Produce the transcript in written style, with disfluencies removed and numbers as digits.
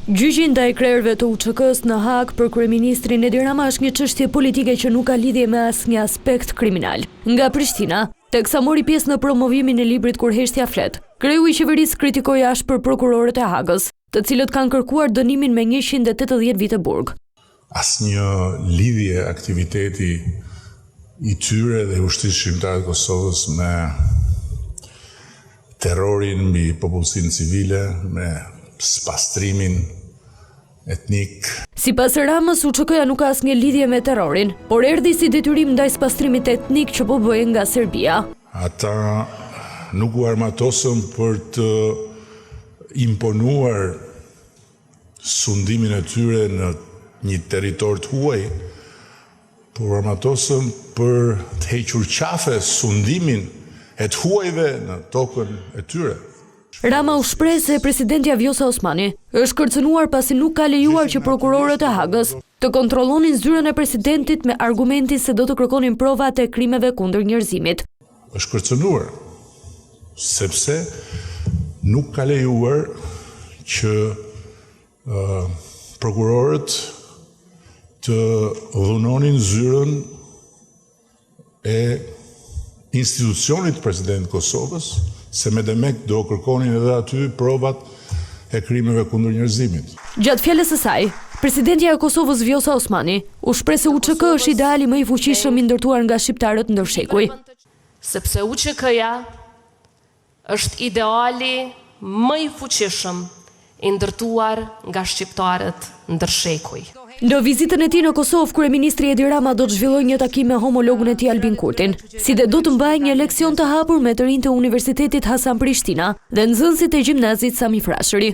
Gjyqi ndaj krerëve të UÇK-s në Hag për kryeministrin Edi Rama është një çështje politike që nuk ka lidhje me asnjë aspekt kriminal. Nga Prishtina, teksa mori pjesë në promovimin e librit Kur heshtja flet, kreu i qeverisë kritikoi ashpër prokurorët e Hagës, të cilët kanë kërkuar dënimin me 180 vite burg. Asnjë lidhje aktiviteti i tyre dhe ushtrisë shqiptare të Kosovës me terrorin mbi popullsinë civile, me spastrimin etnik. Sipas Ramës, UÇK-ja nuk ka asnjë lidhje me terrorin, por erdhi si detyrim ndaj spastrimit etnik që po bëhen nga Serbia. Ata nuk u armatosën për të imponuar sundimin e tyre në një territor të huaj, por armatosën për të hequr qafe sundimin e të huajve në tokën e tyre. Rama u shpreh se presidentja Vjosa Osmani është kërcënuar pasi nuk ka lejuar që prokurorët e Hagës të kontrollonin zyrën e presidentit me argumentin se do të kërkonin prova të krimeve kundër njerëzimit. Është kërcënuar sepse nuk ka lejuar që prokurorët të dhunonin zyrën e institucionit president Kosovës, se me demek do kërkonin edhe aty provat e krimeve kundër njerëzimit. Gjatë fjalës së saj, presidentja e Kosovës Vjosa Osmani u shpreh se UÇK është ideali më i fuqishëm i ndërtuar nga shqiptarët ndër shekuj. Sepse UÇK-ja është ideali më i fuqishëm i ndërtuar nga shqiptarët ndër shekuj. Në vizitën e tij në Kosovë, kryeministri Edi Rama do të zhvillojë një takim me homologun e tij Albin Kurtin, si dhe do të mbajë një leksion të hapur me të rinjtë të Universitetit Hasan Prishtina dhe nxënësit e gjimnazit Sami Frashëri.